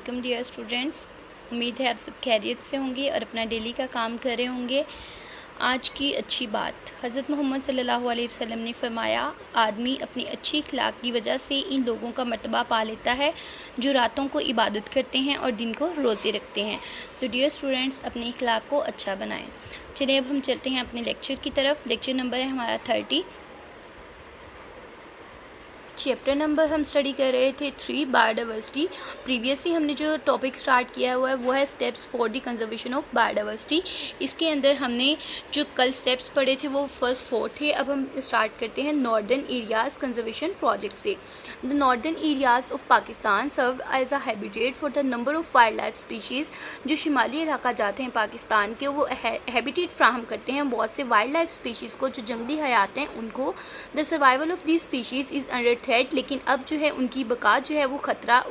Welcome dear students. उम्मीद है आप सब खैरियत से होंगे और अपना डेली का काम कर रहे होंगे। आज की अच्छी बात, हज़रत मोहम्मद सल्लल्लाहु अलैहि वसल्लम ने फरमाया, आदमी अपनी अच्छी अखलाक की वजह से इन लोगों का मर्तबा पा लेता है जो रातों को इबादत करते हैं और दिन को रोज़े रखते हैं। तो डियर स्टूडेंट्स, अपनी अखलाक को अच्छा बनाएं। चलिए अब हम चलते हैं अपने लेक्चर की तरफ। लेक्चर नंबर है हमारा 30। चैप्टर नंबर हम स्टडी कर रहे थे 3, बायोडाइवर्सिटी। प्रीवियसली हमने जो टॉपिक स्टार्ट किया हुआ है वो है steps for the conservation of biodiversity. इसके अंदर हमने जो कल स्टेप्स पढ़े थे वो फर्स्ट 4 थे। अब हम स्टार्ट करते हैं नॉर्दर्न एरियाज़ कंजर्वेशन प्रोजेक्ट से। The northern areas of Pakistan serve as a habitat for the number of wild life species. जो शुमाली इलाका जाते हैं पाकिस्तान के, वो हैबिटेट फ्राहम करते हैं बहुत से वाइल्ड लाइफ स्पीशीज़ को, जो जंगली हयात हैं उनको। The survival of this species is under threat, लेकिन अब जो है उनकी बका जो है वो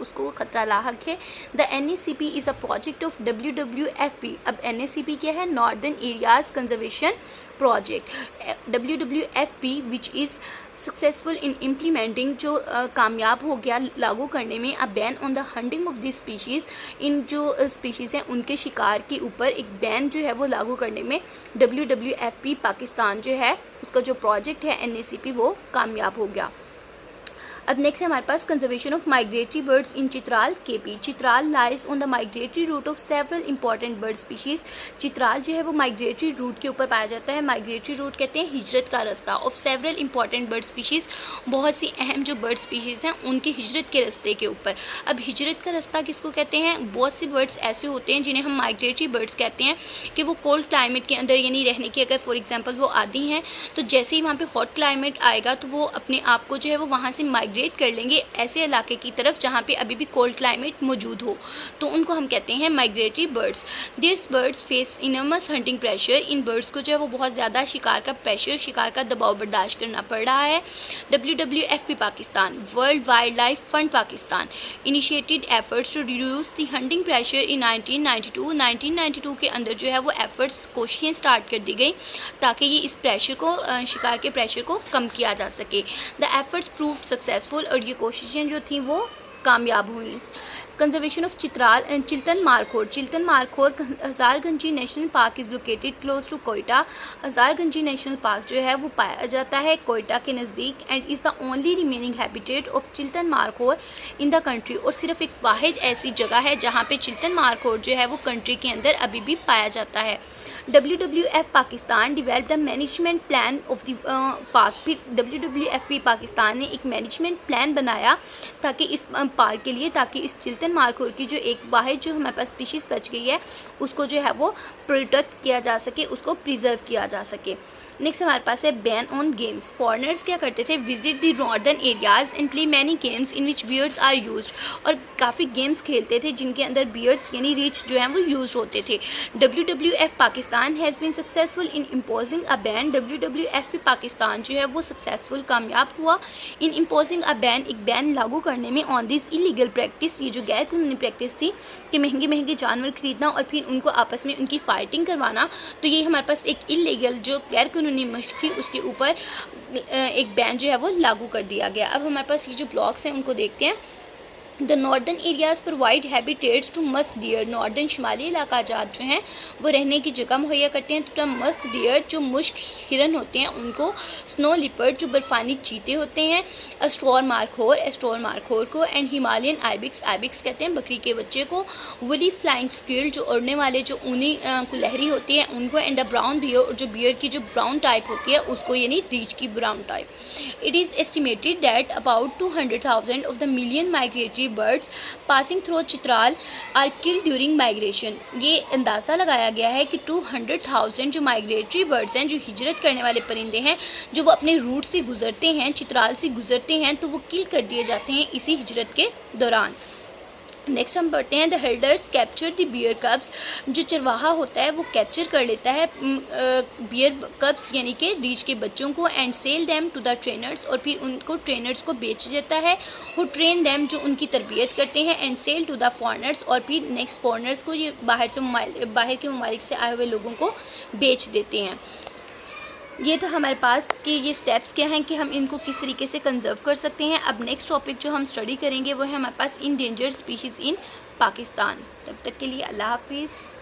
उसको खतरा लाहक है। The NACP is a project of WWFP। अब NACP क्या है? Northern areas conservation project. WWFP which is successful in implementing, जो कामयाब हो गया लागू करने में, a ban on the hunting of this species. इन जो स्पीशीज़ हैं उनके शिकार के ऊपर एक बैन जो है वो लागू करने में WWFP पाकिस्तान जो है उसका जो प्रोजेक्ट है NACP वो कामयाब हो गया। अब नेक्स्ट है हमारे पास conservation of migratory birds in Chitral KP। Chitral lies on the migratory route of several important bird species. Chitral जो है वो माइग्रेटरी रूट के ऊपर पाया जाता है। माइग्रेटरी रूट कहते हैं हिजरत का रास्ता, of several important bird species. बहुत सी अहम जो बर्ड स्पीशीज़ हैं उनके हिजरत के रास्ते के ऊपर। अब हिजरत का रास्ता किसको कहते हैं? बहुत सी बर्ड्स ऐसे होते हैं जिन्हें हम माइग्रेटरी बर्ड्स कहते हैं कि वो कोल्ड क्लाइमेट के अंदर यानी रहने की, अगर फॉर एग्जाम्पल वो आती हैं तो जैसे ही वहाँ पर हॉट क्लाइमेट आएगा तो वो अपने आप को जो है वो वहाँ से माइग्रेट कर लेंगे ऐसे इलाके की तरफ जहाँ पे अभी भी कोल्ड क्लाइमेट मौजूद हो, तो उनको हम कहते हैं migratory birds. This birds face enormous hunting pressure. इन बर्ड्स को जो है वो बहुत ज़्यादा शिकार का प्रेशर, शिकार का दबाव बर्दाश्त करना पड़ रहा है। WWFP Pakistan, world wild life fund Pakistan, initiated efforts to reduce the hunting pressure in 1992। 1992 के अंदर जो है वो एफर्ट्स, कोशिशें स्टार्ट कर दी गई ताकि ये इस प्रेशर को, शिकार के प्रेशर को कम किया जा सके। द एफर्ट्स प्रूव सक्सेसफुल, और ये कोशिशें जो थी वो कामयाब हुई। Conservation of Chiltan markhor. Chiltan markhor Hazarganji national park is located close to Quetta. Hazarganji national park जो है वो पाया जाता है कोयटा के नज़दीक, and is the only remaining habitat of Chiltan markhor in the country. और सिर्फ एक वाहिद ऐसी जगह है जहाँ पे चिल्तन मारखोर जो है वो कंट्री के अंदर अभी भी पाया जाता है। WWF Pakistan develop the management plan of the park. फिर WWFP पाकिस्तान ने एक मैनेजमेंट प्लान बनाया ताकि इस पार्क के लिए, ताकि इस चिल्तन मारखोर की जो एक वाहिद जो हमारे पास स्पीशीज़ बच गई है उसको जो है वो प्रोटेक्ट किया जा सके, उसको प्रिजर्व किया जा सके। नेक्स्ट हमारे पास है बैन ऑन गेम्स। फॉरेनर्स क्या करते थे? Visit the northern areas and play many games in which bears are used. और काफ़ी गेम्स खेलते थे जिनके अंदर बियर्ड्स यानी रीच जो है वो यूज होते थे। WWF Pakistan has been successful in imposing a ban. WWFP Pakistan जो है वो सक्सेसफुल, कामयाब हुआ इन इम्पोजिंग अ बैन, एक बैन लागू करने में, ऑन दिस इलीगल प्रैक्टिस। ये जो गैर कानूनी प्रैक्टिस थी कि महंगे महंगे जानवर खरीदना और फिर उनको आपस में उनकी फाइटिंग करवाना, तो ये हमारे पास एक इलीगल जो गैर कानूनी मश्क थी उसके ऊपर एक बैन जो है वो लागू कर दिया गया। अब हमारे पास ये जो ब्लॉक्स हैं उनको देखते हैं। The northern areas provide habitats to musk deer. Northern शुमाली इलाका जात जो हैं वो रहने की जगह मुहैया करते हैं। तो मस्क डियर जो मुश्क हिरन होते हैं उनको, स्नो लिपर्ड जो बर्फानी चीते होते हैं, एस्ट्रोर मारखोर को, एंड हिमालयन आइबिक्स कहते हैं बकरी के बच्चे को, वुली फ्लाइंग स्क्विरल जो उड़ने वाले जो ऊनी कुलहरी होती है उनको, एंड द ब्राउन बियर, और जो बियर की जो ब्राउन टाइप होती है उसको, यानी रीच की brown type. It is estimated that about 200,000 of the million migratory birds passing through Chitral are killed during migration. ये अंदाज़ा लगाया गया है कि 200,000 जो माइग्रेटरी बर्ड्स हैं, जो हिजरत करने वाले परिंदे हैं, जो वो अपने रूट से गुजरते हैं, चित्राल से गुजरते हैं, तो वो किल कर दिए जाते हैं इसी हिजरत के दौरान। नेक्स्ट हम पढ़ते हैं the herders capture the bear cubs. जो चरवाहा होता है वो कैप्चर कर लेता है बियर कब्स यानी कि रीछ के बच्चों को, and sell them to the trainers, और फिर उनको ट्रेनर्स को बेच देता है, हु ट्रेन देम जो उनकी तरबियत करते हैं, and sell to the foreigners, और फिर नेक्स्ट फॉरनर्स को, ये बाहर के ममालिक से आए हुए लोगों को बेच देते हैं। ये तो हमारे पास कि ये स्टेप्स क्या हैं कि हम इनको किस तरीके से कंजर्व कर सकते हैं। अब नेक्स्ट टॉपिक जो हम स्टडी करेंगे वो है हमारे पास इंडेंजर्ड स्पीशीज़ इन पाकिस्तान। तब तक के लिए अल्लाह हाफिज़।